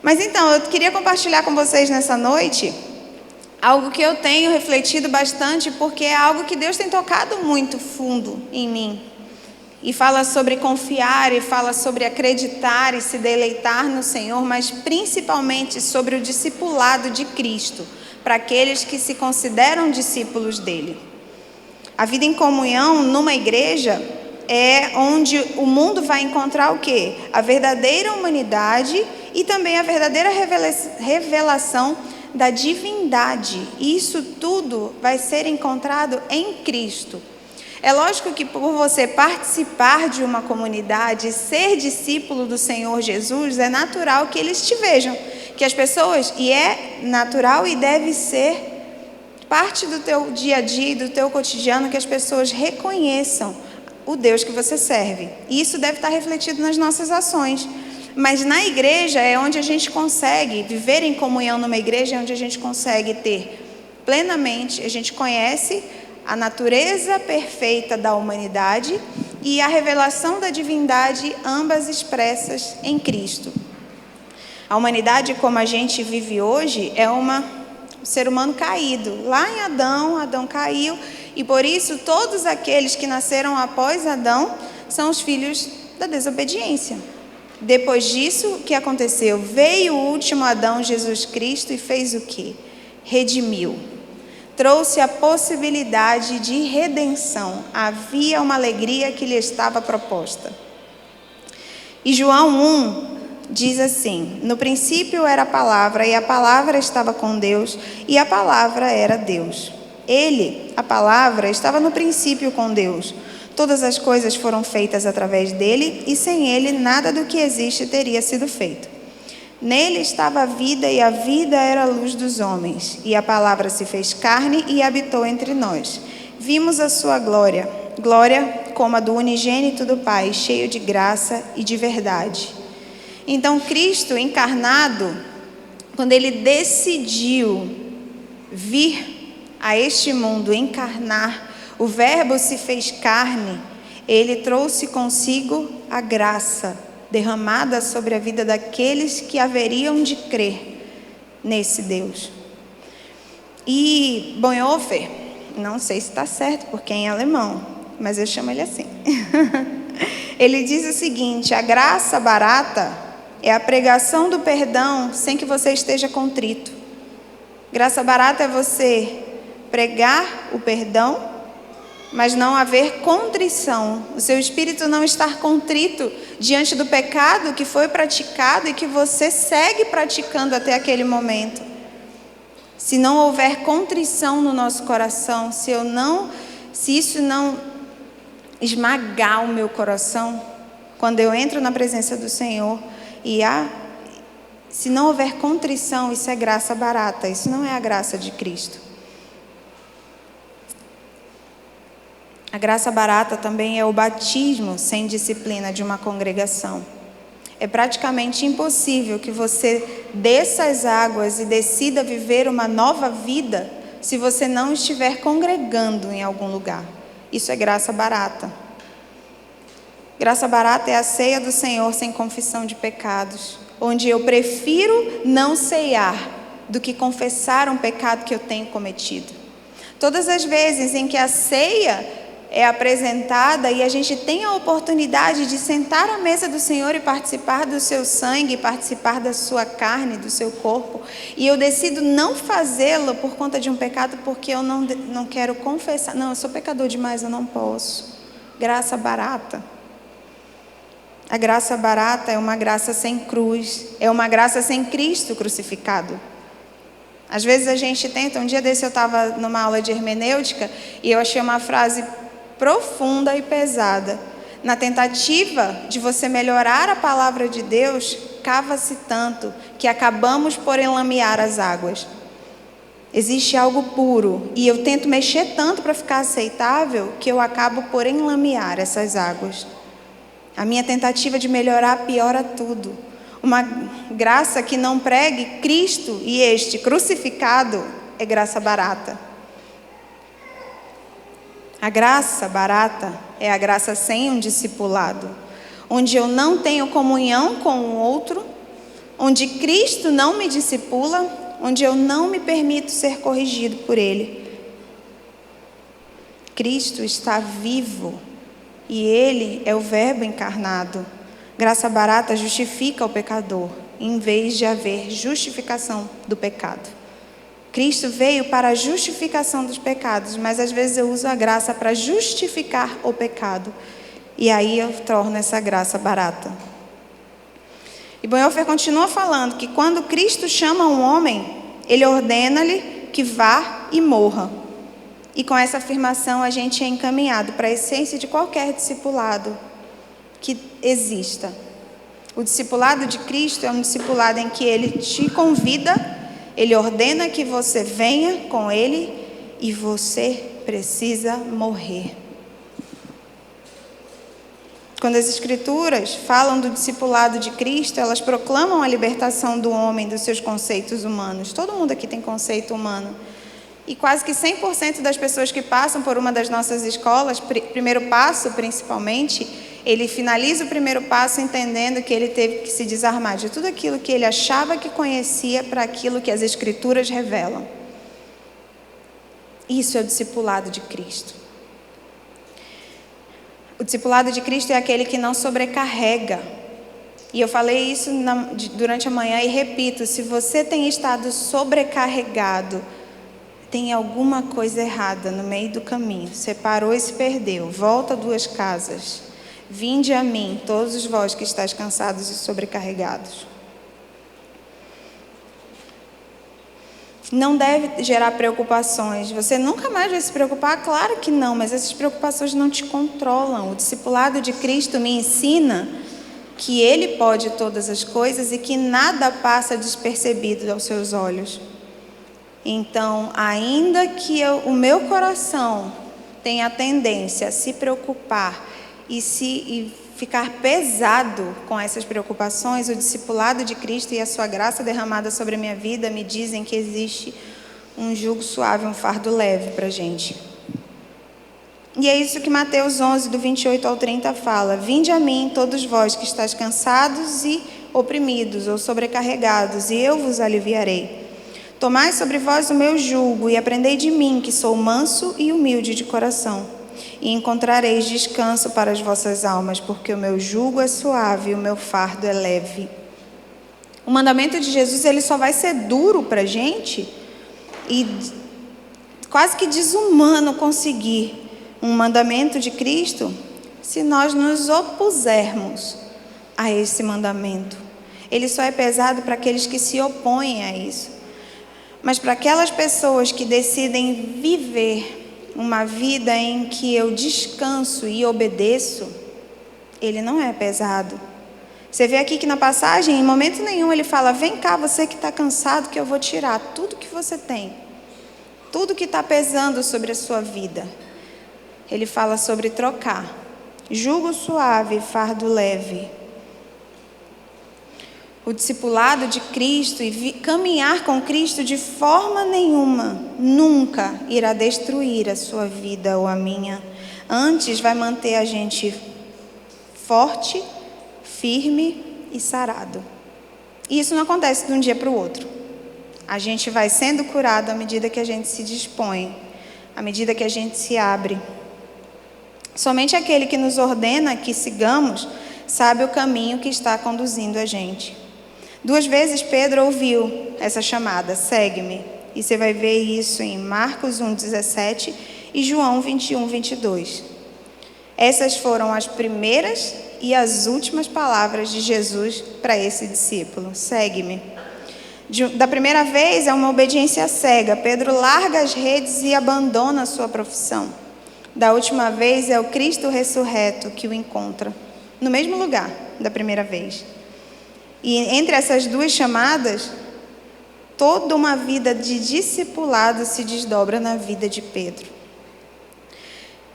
Mas então, eu queria compartilhar com vocês nessa noite algo que eu tenho refletido bastante, porque é algo que Deus tem tocado muito fundo em mim. E fala sobre confiar, e fala sobre acreditar e se deleitar no Senhor, mas principalmente sobre o discipulado de Cristo, para aqueles que se consideram discípulos dele. A vida em comunhão numa igreja é onde o mundo vai encontrar o quê? A verdadeira humanidade e também a verdadeira revelação da divindade. E isso tudo vai ser encontrado em Cristo. É lógico que por você participar de uma comunidade, ser discípulo do Senhor Jesus, é natural que eles te vejam, que as pessoas, e é natural e deve ser parte do teu dia a dia, do teu cotidiano, que as pessoas reconheçam o Deus que você serve. E isso deve estar refletido nas nossas ações. Mas na igreja é onde a gente consegue viver em comunhão numa igreja, é onde a gente consegue ter plenamente, a gente conhece a natureza perfeita da humanidade e a revelação da divindade, ambas expressas em Cristo. A humanidade como a gente vive hoje é um ser humano caído. Lá em Adão caiu, e por isso todos aqueles que nasceram após Adão são os filhos da desobediência. Depois disso, o que aconteceu? Veio o último Adão, Jesus Cristo, e fez o quê? Redimiu. Trouxe a possibilidade de redenção. Havia uma alegria que lhe estava proposta. E João 1 diz assim: no princípio era a palavra, e a palavra estava com Deus, e a palavra era Deus. Ele, a palavra, estava no princípio com Deus. Todas as coisas foram feitas através dele, e sem ele nada do que existe teria sido feito. Nele estava a vida, e a vida era a luz dos homens. E a palavra se fez carne e habitou entre nós. Vimos a sua glória, glória como a do unigênito do Pai, cheio de graça e de verdade. Então Cristo encarnado, quando ele decidiu vir a este mundo, encarnar, o Verbo se fez carne, ele trouxe consigo a graça derramada sobre a vida daqueles que haveriam de crer nesse Deus. E Bonhoeffer, não sei se está certo porque é em alemão, mas eu chamo ele assim. Ele diz o seguinte: a graça barata é a pregação do perdão sem que você esteja contrito. Graça barata é você pregar o perdão, mas não haver contrição, o seu espírito não estar contrito diante do pecado que foi praticado e que você segue praticando até aquele momento. Se não houver contrição no nosso coração, se isso não esmagar o meu coração, quando eu entro na presença do Senhor, se não houver contrição, isso é graça barata, isso não é a graça de Cristo. A graça barata também é o batismo sem disciplina de uma congregação. É praticamente impossível que você desça as águas e decida viver uma nova vida se você não estiver congregando em algum lugar. Isso é graça barata. Graça barata é a ceia do Senhor sem confissão de pecados, onde eu prefiro não ceiar do que confessar um pecado que eu tenho cometido. Todas as vezes em que a ceia é apresentada e a gente tem a oportunidade de sentar à mesa do Senhor e participar do seu sangue, participar da sua carne, do seu corpo, e eu decido não fazê-lo por conta de um pecado, porque eu não quero confessar. Não, eu sou pecador demais, eu não posso. Graça barata. A graça barata é uma graça sem cruz, é uma graça sem Cristo crucificado. Às vezes a gente tenta, um dia desse eu estava numa aula de hermenêutica e eu achei uma frase profunda e pesada. Na tentativa de você melhorar a palavra de Deus, cava-se tanto que acabamos por enlamear as águas. Existe algo puro e eu tento mexer tanto para ficar aceitável que eu acabo por enlamear essas águas. A minha tentativa de melhorar piora tudo. Uma graça que não pregue Cristo e este crucificado é graça barata. A graça barata é a graça sem um discipulado, onde eu não tenho comunhão com o outro, onde Cristo não me discipula, onde eu não me permito ser corrigido por Ele. Cristo está vivo e Ele é o Verbo encarnado. Graça barata justifica o pecador, em vez de haver justificação do pecado. Cristo veio para a justificação dos pecados, mas às vezes eu uso a graça para justificar o pecado. E aí eu torno essa graça barata. E Bonhoeffer continua falando que quando Cristo chama um homem, Ele ordena-lhe que vá e morra. E com essa afirmação a gente é encaminhado para a essência de qualquer discipulado que exista. O discipulado de Cristo é um discipulado em que Ele te convida, Ele ordena que você venha com Ele e você precisa morrer. Quando as Escrituras falam do discipulado de Cristo, elas proclamam a libertação do homem dos seus conceitos humanos. Todo mundo aqui tem conceito humano. E quase que 100% das pessoas que passam por uma das nossas escolas, primeiro passo principalmente, ele finaliza o primeiro passo entendendo que ele teve que se desarmar de tudo aquilo que ele achava que conhecia para aquilo que as Escrituras revelam. Isso é o discipulado de Cristo. O discipulado de Cristo é aquele que não sobrecarrega. E eu falei isso durante a manhã e repito, se você tem estado sobrecarregado, tem alguma coisa errada no meio do caminho. Você parou e se perdeu. Volta 2 casas. Vinde a mim, todos vós que estáis cansados e sobrecarregados. Não deve gerar preocupações. Você nunca mais vai se preocupar? Claro que não, mas essas preocupações não te controlam. O discipulado de Cristo me ensina que Ele pode todas as coisas e que nada passa despercebido aos seus olhos. Então, ainda que o meu coração tenha a tendência a se preocupar e ficar pesado com essas preocupações, o discipulado de Cristo e a sua graça derramada sobre a minha vida me dizem que existe um jugo suave, um fardo leve para a gente. E é isso que Mateus 11, do 28 ao 30 fala: vinde a mim, todos vós que estáis cansados e oprimidos ou sobrecarregados, e eu vos aliviarei. Tomai sobre vós o meu jugo e aprendei de mim, que sou manso e humilde de coração, e encontrareis descanso para as vossas almas, porque o meu jugo é suave e o meu fardo é leve. O mandamento de Jesus, ele só vai ser duro para a gente e quase que desumano conseguir um mandamento de Cristo se nós nos opusermos a esse mandamento. Ele só é pesado para aqueles que se opõem a isso. Mas para aquelas pessoas que decidem viver uma vida em que eu descanso e obedeço, ele não é pesado. Você vê aqui que na passagem, em momento nenhum, ele fala: vem cá, você que está cansado, que eu vou tirar tudo que você tem, tudo que está pesando sobre a sua vida. Ele fala sobre trocar, jugo suave, fardo leve. O discipulado de Cristo e caminhar com Cristo de forma nenhuma, nunca irá destruir a sua vida ou a minha. Antes vai manter a gente forte, firme e sarado. E isso não acontece de um dia para o outro. A gente vai sendo curado à medida que a gente se dispõe, à medida que a gente se abre. Somente aquele que nos ordena que sigamos sabe o caminho que está conduzindo a gente. 2 vezes Pedro ouviu essa chamada: segue-me. E você vai ver isso em Marcos 1,17 e João 21, 22. Essas foram as primeiras e as últimas palavras de Jesus para esse discípulo: segue-me. Da primeira vez é uma obediência cega. Pedro larga as redes e abandona a sua profissão. Da última vez é o Cristo ressurreto que o encontra, no mesmo lugar da primeira vez. E entre essas 2 chamadas, toda uma vida de discipulado se desdobra na vida de Pedro.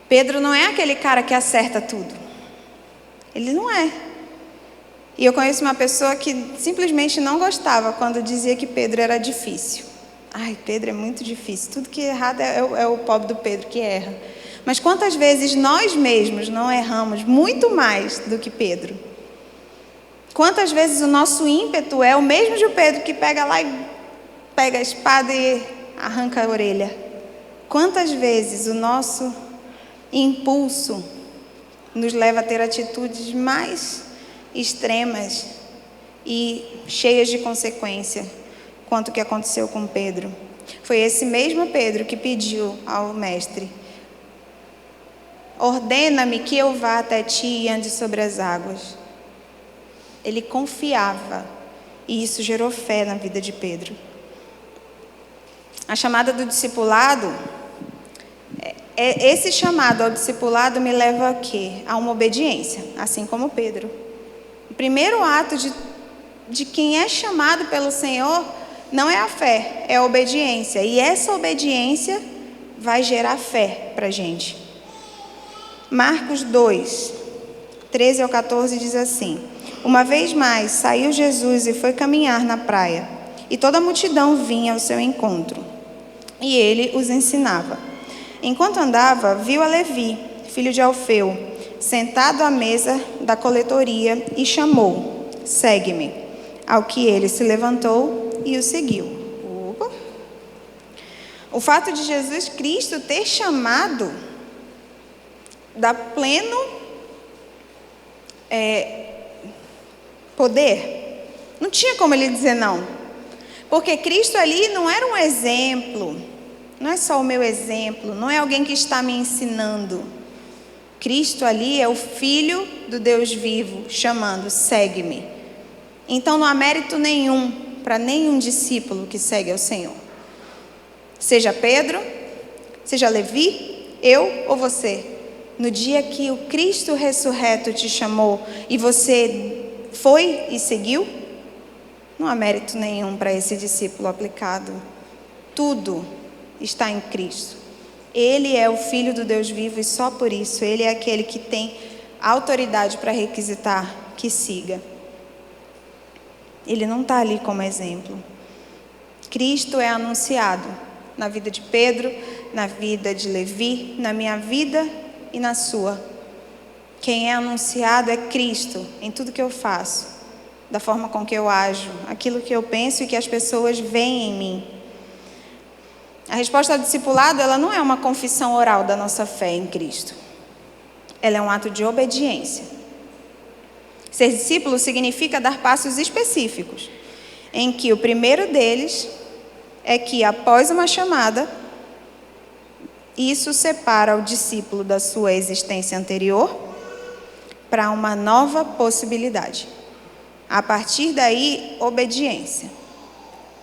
Pedro não é aquele cara que acerta tudo. Ele não é. E eu conheço uma pessoa que simplesmente não gostava quando dizia que Pedro era difícil. Ai, Pedro é muito difícil. Tudo que é errado é o pobre do Pedro que erra. Mas quantas vezes nós mesmos não erramos muito mais do que Pedro? Quantas vezes o nosso ímpeto é o mesmo de Pedro, que pega lá e pega a espada e arranca a orelha. Quantas vezes o nosso impulso nos leva a ter atitudes mais extremas e cheias de consequência, quanto o que aconteceu com Pedro. Foi esse mesmo Pedro que pediu ao mestre: ordena-me que eu vá até ti e ande sobre as águas. Ele confiava, e isso gerou fé na vida de Pedro. A chamada do discipulado, esse chamado ao discipulado me leva a quê? A uma obediência, assim como Pedro. O primeiro ato de quem é chamado pelo Senhor não é a fé, é a obediência. E essa obediência vai gerar fé para a gente. Marcos 2, 13 ao 14 diz assim: uma vez mais saiu Jesus e foi caminhar na praia, e toda a multidão vinha ao seu encontro, e ele os ensinava. Enquanto andava, viu a Levi, filho de Alfeu, sentado à mesa da coletoria, e chamou: segue-me. Ao que ele se levantou e o seguiu. Opa. O fato de Jesus Cristo ter chamado dá pleno poder. Não tinha como ele dizer não. Porque Cristo ali não era um exemplo. Não é só o meu exemplo. Não é alguém que está me ensinando. Cristo ali é o Filho do Deus vivo, chamando: segue-me. Então não há mérito nenhum para nenhum discípulo que segue ao Senhor. Seja Pedro, seja Levi, eu ou você. No dia que o Cristo ressurreto te chamou e você foi e seguiu, não há mérito nenhum para esse discípulo aplicado. Tudo está em Cristo. Ele é o Filho do Deus vivo e só por isso ele é aquele que tem autoridade para requisitar que siga. Ele não está ali como exemplo. Cristo é anunciado na vida de Pedro, na vida de Levi, na minha vida e na sua. Quem é anunciado é Cristo em tudo que eu faço, da forma com que eu ajo, aquilo que eu penso e que as pessoas veem em mim. A resposta ao discipulado, ela não é uma confissão oral da nossa fé em Cristo. Ela é um ato de obediência. Ser discípulo significa dar passos específicos, em que o primeiro deles é que, após uma chamada, isso separa o discípulo da sua existência anterior para uma nova possibilidade. A partir daí, obediência.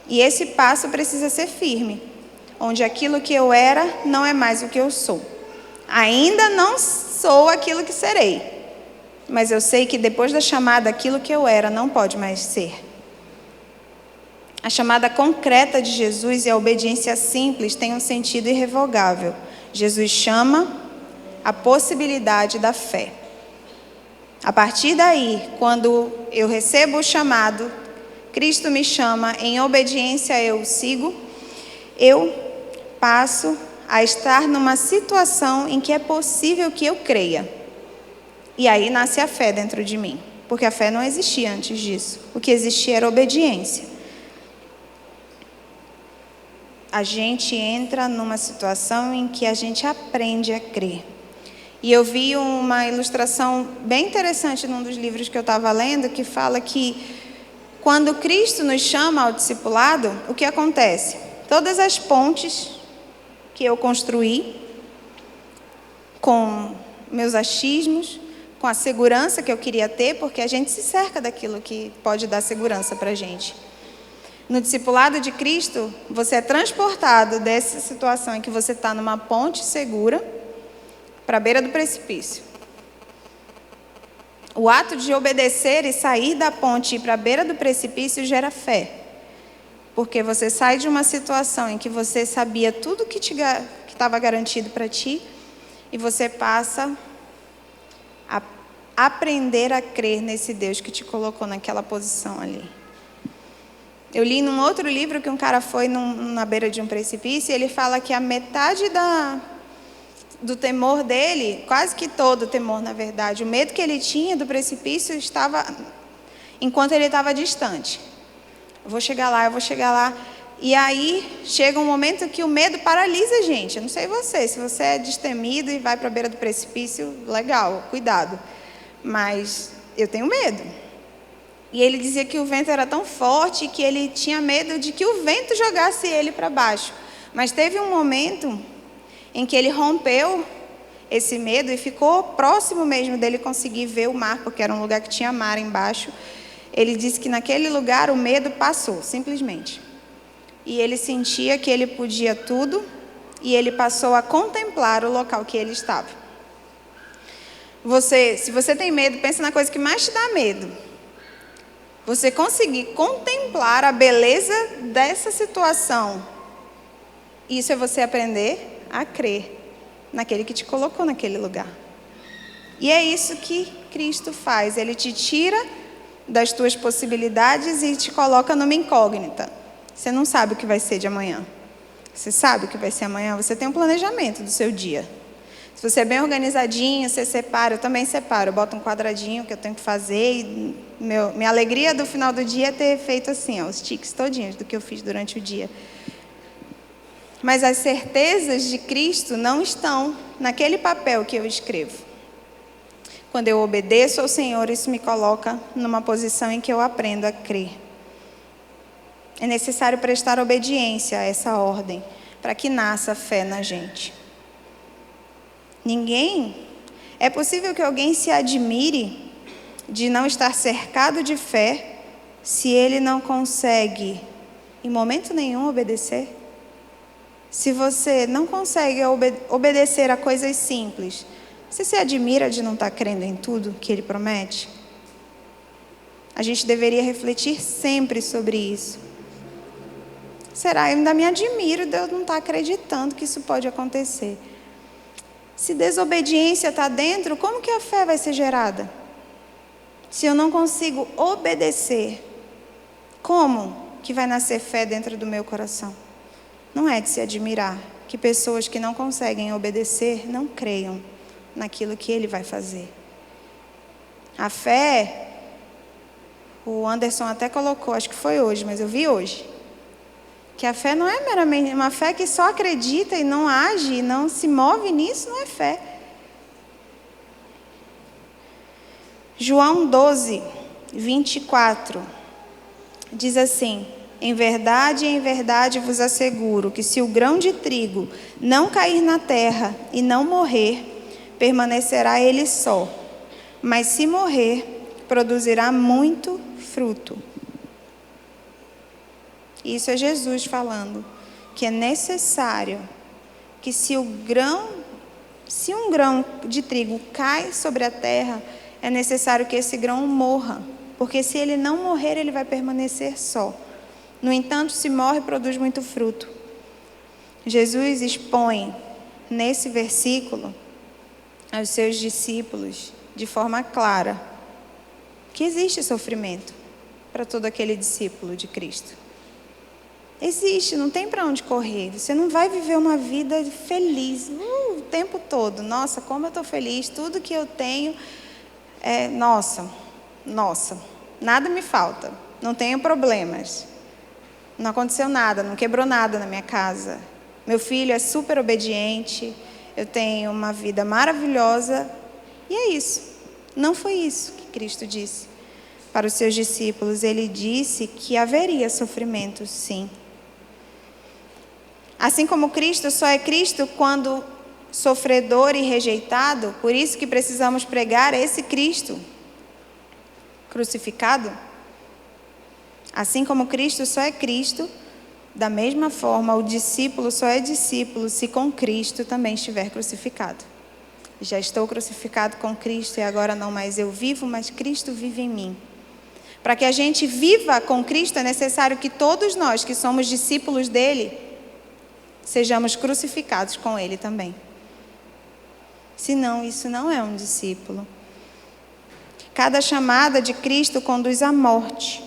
E esse passo precisa ser firme, onde aquilo que eu era não é mais o que eu sou. Ainda não sou aquilo que serei, mas eu sei que depois da chamada, aquilo que eu era não pode mais ser. A chamada concreta de Jesus e a obediência simples têm um sentido irrevogável. Jesus chama a possibilidade da fé. A partir daí, quando eu recebo o chamado, Cristo me chama, em obediência eu o sigo, eu passo a estar numa situação em que é possível que eu creia. E aí nasce a fé dentro de mim, porque a fé não existia antes disso. O que existia era obediência. A gente entra numa situação em que a gente aprende a crer. E eu vi uma ilustração bem interessante num dos livros que eu estava lendo, que fala que quando Cristo nos chama ao discipulado, o que acontece? Todas as pontes que eu construí, com meus achismos, com a segurança que eu queria ter, porque a gente se cerca daquilo que pode dar segurança para a gente. No discipulado de Cristo, você é transportado dessa situação em que você está numa ponte segura para a beira do precipício. O ato de obedecer e sair da ponte e ir para a beira do precipício gera fé. Porque você sai de uma situação em que você sabia tudo que estava garantido para ti e você passa a aprender a crer nesse Deus que te colocou naquela posição ali. Eu li num outro livro que um cara foi na beira de um precipício e ele fala que a metade do temor dele, quase que todo o temor na verdade, o medo que ele tinha do precipício estava enquanto ele estava distante. Eu vou chegar lá, eu vou chegar lá. E aí chega um momento que o medo paralisa a gente. Eu não sei você, se você é destemido e vai para a beira do precipício, legal, cuidado. Mas eu tenho medo. E ele dizia que o vento era tão forte que ele tinha medo de que o vento jogasse ele para baixo. Mas teve um momento em que ele rompeu esse medo e ficou próximo mesmo dele conseguir ver o mar, porque era um lugar que tinha mar embaixo. Ele disse que naquele lugar o medo passou, simplesmente. E ele sentia que ele podia tudo e ele passou a contemplar o local que ele estava. Se você tem medo, pensa na coisa que mais te dá medo. Você conseguir contemplar a beleza dessa situação. Isso é você aprender a crer naquele que te colocou naquele lugar. E é isso que Cristo faz. Ele te tira das tuas possibilidades e te coloca numa incógnita. Você não sabe o que vai ser de amanhã. Você sabe o que vai ser amanhã. Você tem um planejamento do seu dia. Se você é bem organizadinho, você separa. Eu também separo. Eu boto um quadradinho que eu tenho que fazer. E minha alegria do final do dia é ter feito assim, os tiques todinhos do que eu fiz durante o dia. Mas as certezas de Cristo não estão naquele papel que eu escrevo. Quando eu obedeço ao Senhor, isso me coloca numa posição em que eu aprendo a crer. É necessário prestar obediência a essa ordem, para que nasça a fé na gente. É possível que alguém se admire de não estar cercado de fé, se ele não consegue, em momento nenhum, obedecer? Se você não consegue obedecer a coisas simples, você se admira de não estar crendo em tudo que ele promete? A gente deveria refletir sempre sobre isso. Será? Eu ainda me admiro de eu não estar acreditando que isso pode acontecer. Se desobediência está dentro, como que a fé vai ser gerada? Se eu não consigo obedecer, como que vai nascer fé dentro do meu coração? Não é de se admirar que pessoas que não conseguem obedecer não creiam naquilo que ele vai fazer. A fé, o Anderson até colocou, acho que foi hoje, mas eu vi hoje, que a fé não é meramente uma fé que só acredita e não age, e não se move nisso, não é fé. João 12, 24, diz assim: em verdade vos asseguro que se o grão de trigo não cair na terra e não morrer, permanecerá ele só, mas se morrer, produzirá muito fruto. Isso é Jesus falando, que é necessário que se um grão de trigo cai sobre a terra, é necessário que esse grão morra, porque se ele não morrer, ele vai permanecer só. No entanto, se morre, produz muito fruto. Jesus expõe nesse versículo aos seus discípulos, de forma clara, que existe sofrimento para todo aquele discípulo de Cristo. Existe, não tem para onde correr. Você não vai viver uma vida feliz o tempo todo. Nossa, como eu estou feliz, tudo que eu tenho é nossa, nada me falta, não tenho problemas. Não aconteceu nada, não quebrou nada na minha casa. Meu filho é super obediente, eu tenho uma vida maravilhosa. E é isso. Não foi isso que Cristo disse para os seus discípulos. Ele disse que haveria sofrimento, sim. Assim como Cristo só é Cristo quando sofredor e rejeitado, por isso que precisamos pregar esse Cristo crucificado. Assim como Cristo só é Cristo, da mesma forma o discípulo só é discípulo se com Cristo também estiver crucificado. Já estou crucificado com Cristo e agora não mais eu vivo, mas Cristo vive em mim. Para que a gente viva com Cristo é necessário que todos nós que somos discípulos dele, sejamos crucificados com ele também. Senão, isso não é um discípulo. Cada chamada de Cristo conduz à morte.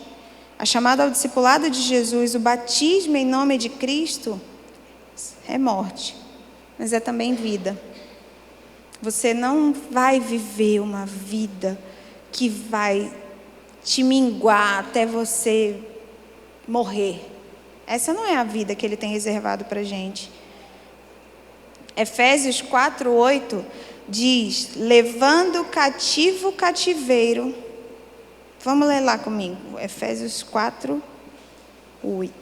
A chamada ao discipulado de Jesus, o batismo em nome de Cristo, é morte, mas é também vida. Você não vai viver uma vida que vai te minguar até você morrer. Essa não é a vida que Ele tem reservado para a gente. Efésios 4:8 diz: levando cativo o cativeiro. Vamos ler lá comigo. Efésios 4:8.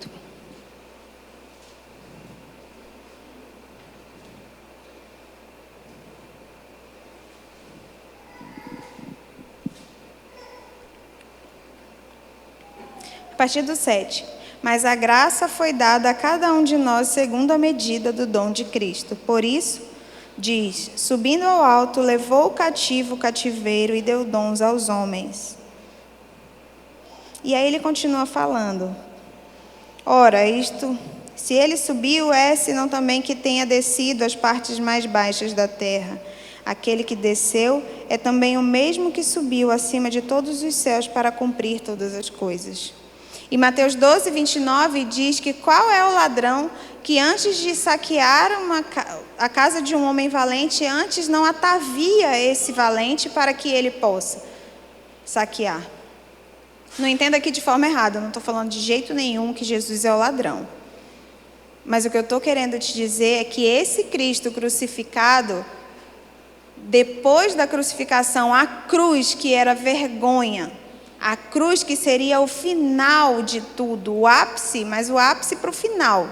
A partir do 7. Mas a graça foi dada a cada um de nós segundo a medida do dom de Cristo. Por isso, diz: subindo ao alto, levou cativo o cativeiro e deu dons aos homens. E aí ele continua falando: ora, isto, se ele subiu, é senão também que tenha descido às partes mais baixas da terra. Aquele que desceu é também o mesmo que subiu acima de todos os céus para cumprir todas as coisas. E Mateus 12:29 diz que qual é o ladrão que antes de saquear a casa de um homem valente, antes não atavia esse valente para que ele possa saquear. Não entenda aqui de forma errada, eu não estou falando de jeito nenhum que Jesus é o ladrão. Mas o que eu estou querendo te dizer é que esse Cristo crucificado, depois da crucificação, a cruz que era vergonha, a cruz que seria o final de tudo, o ápice, mas o ápice para o final,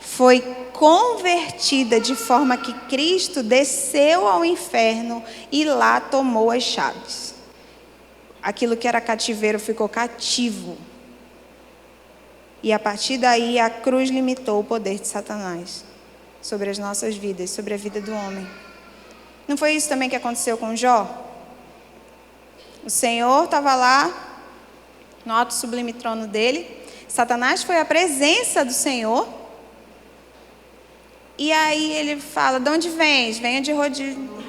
foi convertida de forma que Cristo desceu ao inferno e lá tomou as chaves. Aquilo que era cativeiro ficou cativo. E a partir daí a cruz limitou o poder de Satanás sobre as nossas vidas, sobre a vida do homem. Não foi isso também que aconteceu com Jó? O Senhor estava lá, no alto sublime trono dele. Satanás foi à presença do Senhor. E aí ele fala: de onde vens? Venho de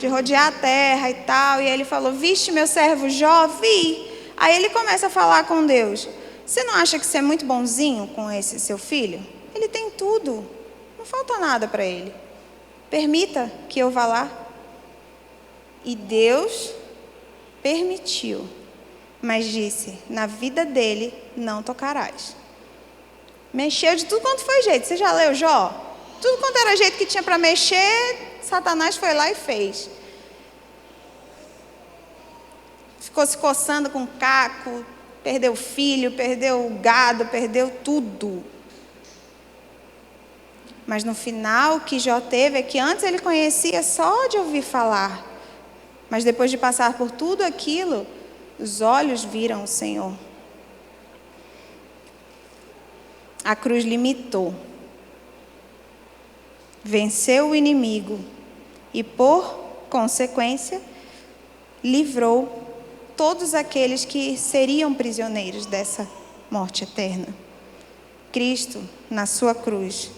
rodear a terra e tal. E aí ele falou: viste meu servo Jó? Vi. Aí ele começa a falar com Deus: você não acha que você é muito bonzinho com esse seu filho? Ele tem tudo, não falta nada para ele. Permita que eu vá lá. E Deus permitiu, mas disse: na vida dele não tocarás. Mexeu de tudo quanto foi jeito. Você já leu Jó? Tudo quanto era jeito que tinha para mexer, Satanás foi lá e fez. Ficou se coçando com caco, perdeu o filho, perdeu o gado, perdeu tudo. Mas no final o que Jó teve é que antes ele conhecia só de ouvir falar. Mas depois de passar por tudo aquilo, os olhos viram o Senhor. A cruz limitou. Venceu o inimigo e, por consequência, livrou todos aqueles que seriam prisioneiros dessa morte eterna. Cristo, na sua cruz,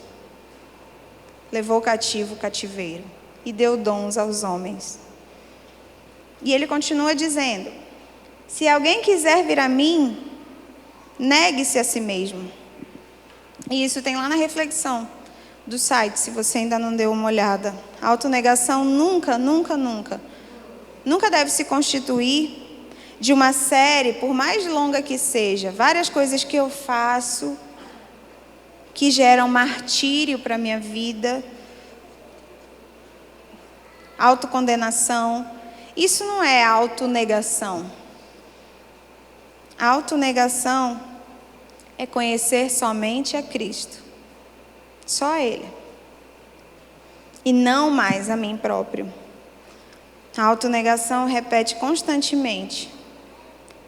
levou cativo o cativeiro e deu dons aos homens. E ele continua dizendo: se alguém quiser vir a mim, negue-se a si mesmo. E isso tem lá na reflexão do site, se você ainda não deu uma olhada. A autonegação nunca deve se constituir de uma série, por mais longa que seja, várias coisas que eu faço que geram martírio para a minha vida, autocondenação. Isso não é autonegação. A autonegação é conhecer somente a Cristo. Só a Ele. E não mais a mim próprio. A autonegação repete constantemente: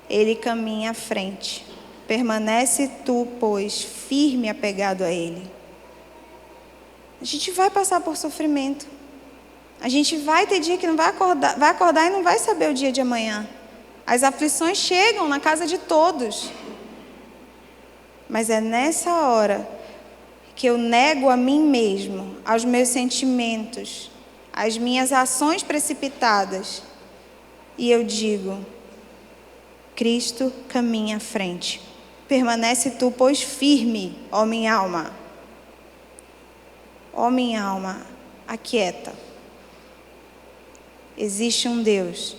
Ele caminha à frente. Permanece tu, pois, firme apegado a Ele. A gente vai passar por sofrimento. A gente vai ter dia que não vai acordar e não vai saber o dia de amanhã. As aflições chegam na casa de todos. Mas é nessa hora que eu nego a mim mesmo, aos meus sentimentos, às minhas ações precipitadas. E eu digo: Cristo caminha à frente. Permanece tu, pois, firme, ó minha alma. Ó minha alma, aquieta. Existe um Deus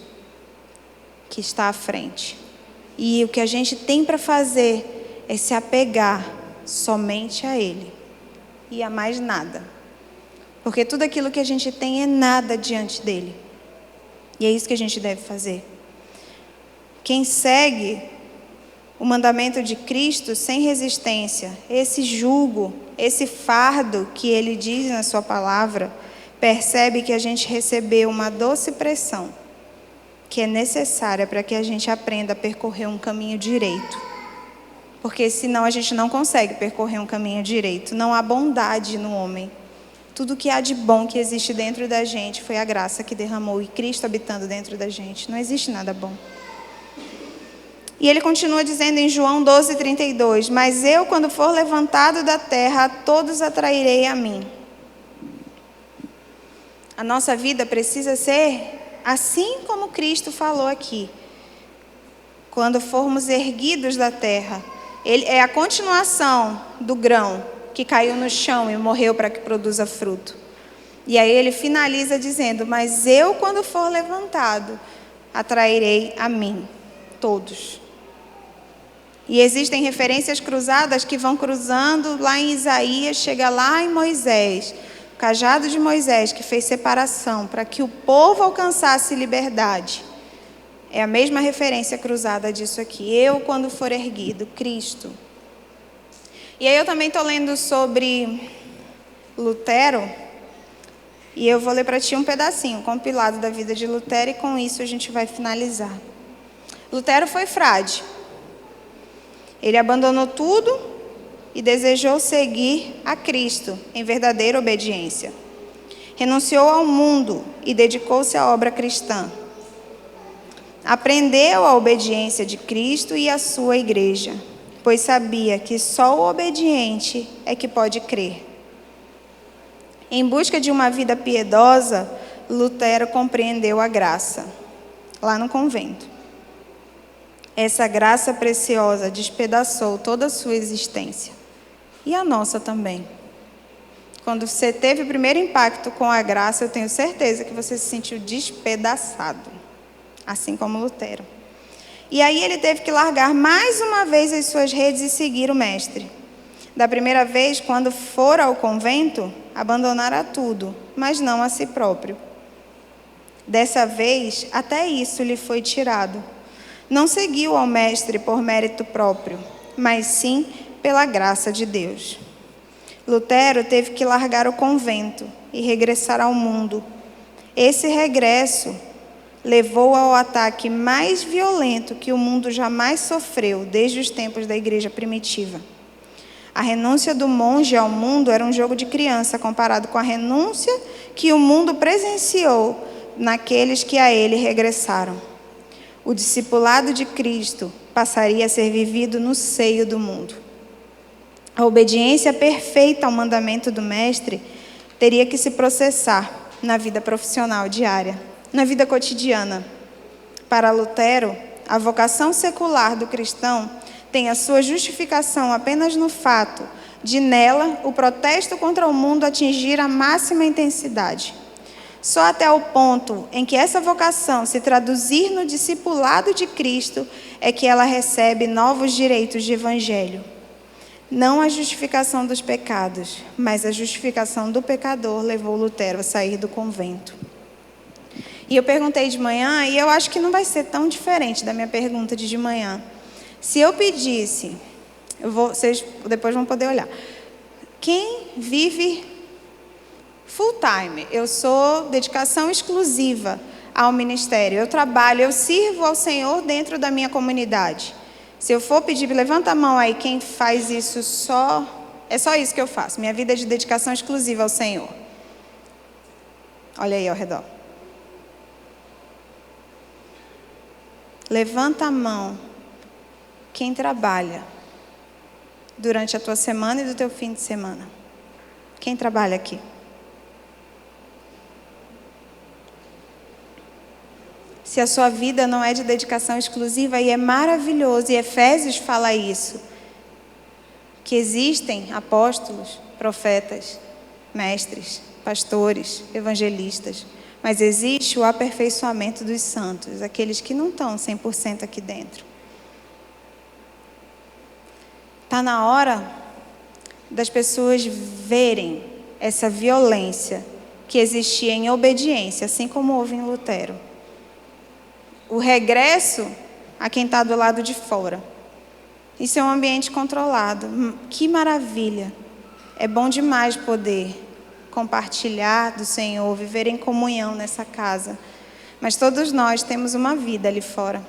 que está à frente. E o que a gente tem para fazer é se apegar somente a Ele e a mais nada. Porque tudo aquilo que a gente tem é nada diante dele. E é isso que a gente deve fazer. Quem segue o mandamento de Cristo sem resistência, esse jugo, esse fardo que ele diz na sua palavra, percebe que a gente recebeu uma doce pressão, que é necessária para que a gente aprenda a percorrer um caminho direito. Porque senão a gente não consegue percorrer um caminho direito. Não há bondade no homem. Tudo que há de bom que existe dentro da gente foi a graça que derramou e Cristo habitando dentro da gente. Não existe nada bom. E ele continua dizendo em João 12:32, mas eu, quando for levantado da terra, a todos atrairei a mim. A nossa vida precisa ser assim como Cristo falou aqui. Quando formos erguidos da terra, ele é a continuação do grão que caiu no chão e morreu para que produza fruto. E aí ele finaliza dizendo, mas eu, quando for levantado, atrairei a mim todos. E existem referências cruzadas que vão cruzando lá em Isaías, chega lá em Moisés, o cajado de Moisés que fez separação para que o povo alcançasse liberdade. É a mesma referência cruzada disso aqui. Eu, quando for erguido, Cristo. E aí eu também estou lendo sobre Lutero, e eu vou ler para ti um pedacinho, compilado da vida de Lutero, e com isso a gente vai finalizar. Lutero foi frade. Ele abandonou tudo e desejou seguir a Cristo em verdadeira obediência. Renunciou ao mundo e dedicou-se à obra cristã. Aprendeu a obediência de Cristo e à sua igreja, pois sabia que só o obediente é que pode crer. Em busca de uma vida piedosa, Lutero compreendeu a graça, lá no convento. Essa graça preciosa despedaçou toda a sua existência. E a nossa também. Quando você teve o primeiro impacto com a graça, eu tenho certeza que você se sentiu despedaçado. Assim como Lutero. E aí ele teve que largar mais uma vez as suas redes e seguir o mestre. Da primeira vez, quando for ao convento, abandonara tudo, mas não a si próprio. Dessa vez, até isso lhe foi tirado. Não seguiu ao mestre por mérito próprio, mas sim pela graça de Deus. Lutero teve que largar o convento e regressar ao mundo. Esse regresso levou ao ataque mais violento que o mundo jamais sofreu desde os tempos da igreja primitiva. A renúncia do monge ao mundo era um jogo de criança comparado com a renúncia que o mundo presenciou naqueles que a ele regressaram. O discipulado de Cristo passaria a ser vivido no seio do mundo. A obediência perfeita ao mandamento do mestre teria que se processar na vida profissional diária, na vida cotidiana. Para Lutero, a vocação secular do cristão tem a sua justificação apenas no fato de nela o protesto contra o mundo atingir a máxima intensidade. Só até o ponto em que essa vocação se traduzir no discipulado de Cristo é que ela recebe novos direitos de evangelho. Não a justificação dos pecados, mas a justificação do pecador levou Lutero a sair do convento. E eu perguntei de manhã, e eu acho que não vai ser tão diferente da minha pergunta de manhã. Se eu pedisse, vocês depois vão poder olhar. Quem vive full time? Eu sou dedicação exclusiva ao ministério. Eu trabalho, eu sirvo ao Senhor dentro da minha comunidade. Se eu for pedir, levanta a mão aí, quem faz isso só... É só isso que eu faço. Minha vida é de dedicação exclusiva ao Senhor. Olha aí ao redor. Levanta a mão. Quem trabalha durante a tua semana e do teu fim de semana? Quem trabalha aqui? Se a sua vida não é de dedicação exclusiva, e é maravilhoso, e Efésios fala isso, que existem apóstolos, profetas, mestres, pastores, evangelistas, mas existe o aperfeiçoamento dos santos, aqueles que não estão 100% aqui dentro. Está na hora das pessoas verem essa violência que existia em obediência, assim como houve em Lutero. O regresso a quem está do lado de fora. Isso é um ambiente controlado. Que maravilha! É bom demais poder compartilhar do Senhor, viver em comunhão nessa casa. Mas todos nós temos uma vida ali fora.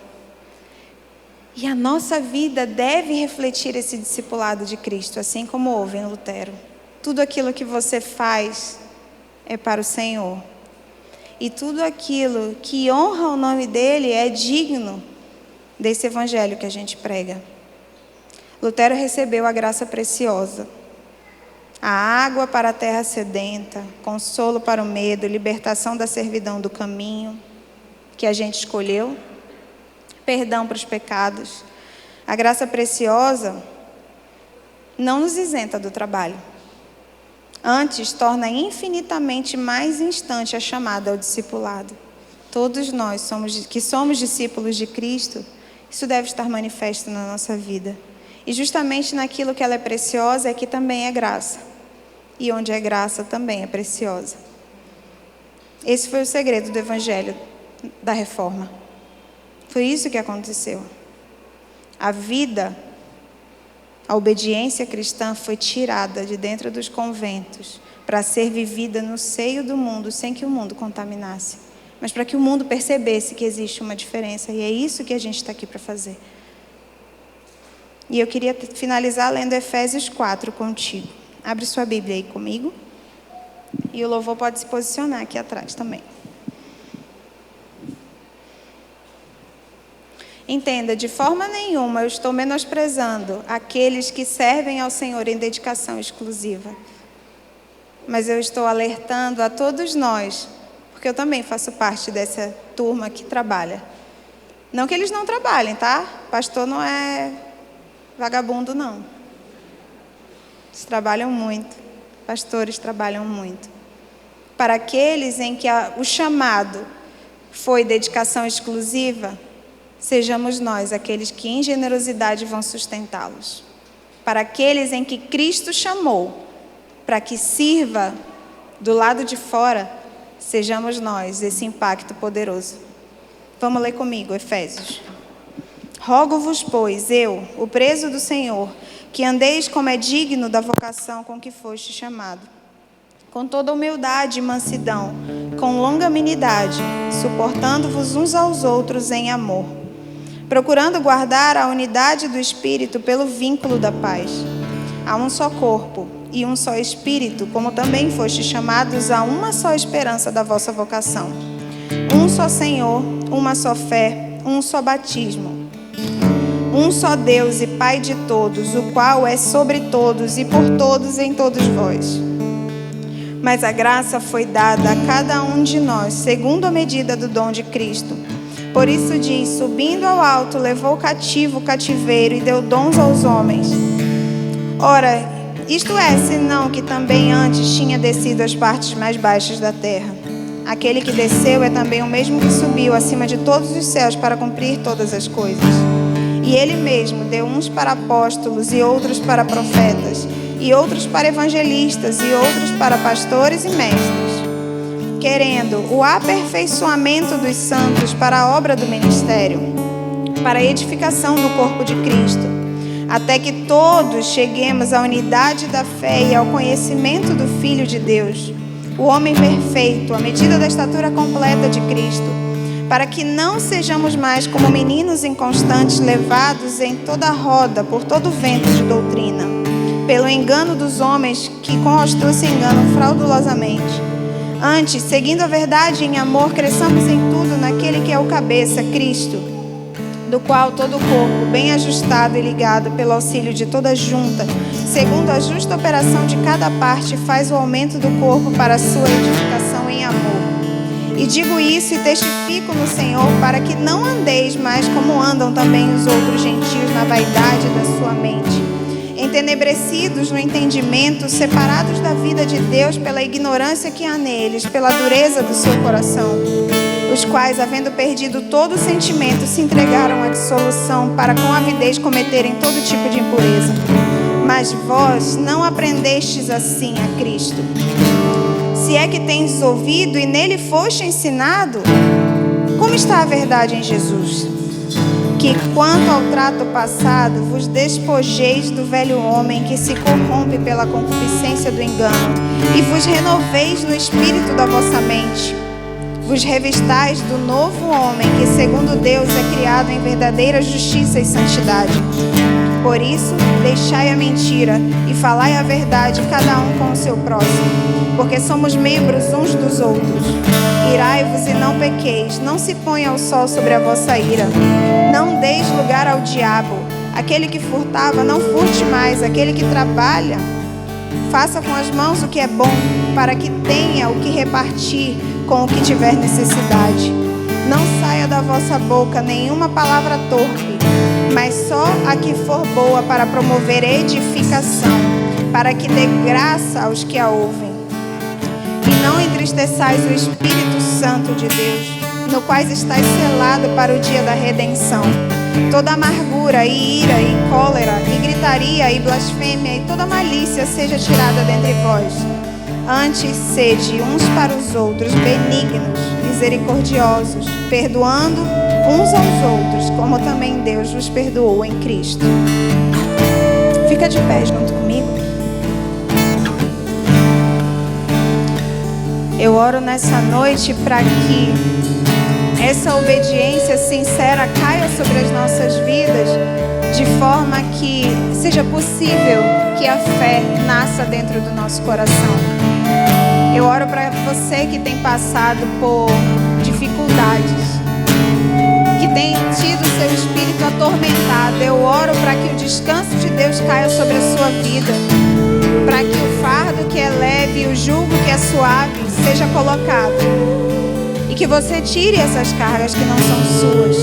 E a nossa vida deve refletir esse discipulado de Cristo, assim como houve em Lutero. Tudo aquilo que você faz é para o Senhor. E tudo aquilo que honra o nome dele é digno desse evangelho que a gente prega. Lutero recebeu a graça preciosa. A água para a terra sedenta, consolo para o medo, libertação da servidão do caminho que a gente escolheu, perdão para os pecados. A graça preciosa não nos isenta do trabalho. Antes, torna infinitamente mais instante a chamada ao discipulado. Todos nós que somos discípulos de Cristo, isso deve estar manifesto na nossa vida. E justamente naquilo que ela é preciosa é que também é graça. E onde é graça também é preciosa. Esse foi o segredo do Evangelho da Reforma. Foi isso que aconteceu. A vida, a obediência cristã foi tirada de dentro dos conventos para ser vivida no seio do mundo, sem que o mundo contaminasse. Mas para que o mundo percebesse que existe uma diferença. E é isso que a gente está aqui para fazer. E eu queria finalizar lendo Efésios 4 contigo. Abre sua Bíblia aí comigo. E o louvor pode se posicionar aqui atrás também. Entenda, de forma nenhuma eu estou menosprezando aqueles que servem ao Senhor em dedicação exclusiva. Mas eu estou alertando a todos nós, porque eu também faço parte dessa turma que trabalha. Não que eles não trabalhem, tá? Pastor não é vagabundo, não. Eles trabalham muito. Pastores trabalham muito. Para aqueles em que o chamado foi dedicação exclusiva, sejamos nós aqueles que em generosidade vão sustentá-los. Para aqueles em que Cristo chamou, para que sirva do lado de fora, sejamos nós esse impacto poderoso. Vamos ler comigo, Efésios. Rogo-vos, pois, eu, o preso do Senhor, que andeis como é digno da vocação com que foste chamado, com toda humildade e mansidão, com longanimidade, suportando-vos uns aos outros em amor, procurando guardar a unidade do Espírito pelo vínculo da paz. Há um só corpo e um só Espírito, como também fostes chamados a uma só esperança da vossa vocação. Um só Senhor, uma só fé, um só batismo. Um só Deus e Pai de todos, o qual é sobre todos e por todos em todos vós. Mas a graça foi dada a cada um de nós, segundo a medida do dom de Cristo. Por isso diz, subindo ao alto, levou cativo o cativeiro e deu dons aos homens. Ora, isto é, senão que também antes tinha descido às partes mais baixas da terra. Aquele que desceu é também o mesmo que subiu acima de todos os céus para cumprir todas as coisas. E ele mesmo deu uns para apóstolos e outros para profetas, e outros para evangelistas e outros para pastores e mestres, querendo o aperfeiçoamento dos santos para a obra do ministério, para a edificação do corpo de Cristo, até que todos cheguemos à unidade da fé e ao conhecimento do Filho de Deus, o homem perfeito, à medida da estatura completa de Cristo, para que não sejamos mais como meninos inconstantes, levados em toda roda por todo vento de doutrina, pelo engano dos homens que com astúcia enganam fraudulosamente. Antes, seguindo a verdade em amor, cresçamos em tudo naquele que é o cabeça, Cristo, do qual todo o corpo, bem ajustado e ligado pelo auxílio de toda junta, segundo a justa operação de cada parte, faz o aumento do corpo para a sua edificação em amor. E digo isso e testifico no Senhor, para que não andeis mais como andam também os outros gentios na vaidade da sua mente, entenebrecidos no entendimento, separados da vida de Deus pela ignorância que há neles, pela dureza do seu coração, os quais, havendo perdido todo o sentimento, se entregaram à dissolução, para com avidez cometerem todo tipo de impureza. Mas vós não aprendestes assim a Cristo. Se é que tendes ouvido e nele foste ensinado, como está a verdade em Jesus? Que quanto ao trato passado, vos despojeis do velho homem que se corrompe pela concupiscência do engano, e vos renoveis no espírito da vossa mente. Vos revistais do novo homem que, segundo Deus, é criado em verdadeira justiça e santidade. Por isso, deixai a mentira e falai a verdade, cada um com o seu próximo, porque somos membros uns dos outros. Irai-vos e não pequeis, não se ponha o sol sobre a vossa ira. Não deis lugar ao diabo. Aquele que furtava, não furte mais. Aquele que trabalha, faça com as mãos o que é bom, para que tenha o que repartir com o que tiver necessidade. Não saia da vossa boca nenhuma palavra torpe, mas só a que for boa para promover edificação, para que dê graça aos que a ouvem. E não entristeçais o Espírito Santo de Deus, no qual estáis selado para o dia da redenção. Toda amargura e ira e cólera e gritaria e blasfêmia e toda malícia seja tirada dentre vós. Antes, sede uns para os outros benignos, misericordiosos, perdoando uns aos outros, como também Deus vos perdoou em Cristo. Fica de pé junto comigo. Eu oro nessa noite para que essa obediência sincera caia sobre as nossas vidas, de forma que seja possível que a fé nasça dentro do nosso coração. Eu oro para você que tem passado por dificuldades, que tem tido seu espírito atormentado. Eu oro para que o descanso de Deus caia sobre a sua vida, para que o fardo que é leve e o jugo que é suave seja colocado, e que você tire essas cargas que não são suas.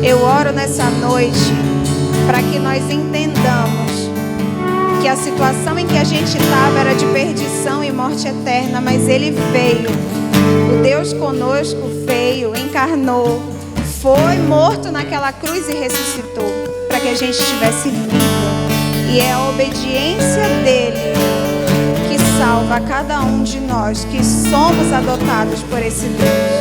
Eu oro nessa noite para que nós entendamos que a situação em que a gente estava era de perdição e morte eterna, mas Ele veio, o Deus conosco veio, encarnou, foi morto naquela cruz e ressuscitou, para que a gente estivesse vivo. E é a obediência dele que salva cada um de nós, que somos adotados por esse Deus.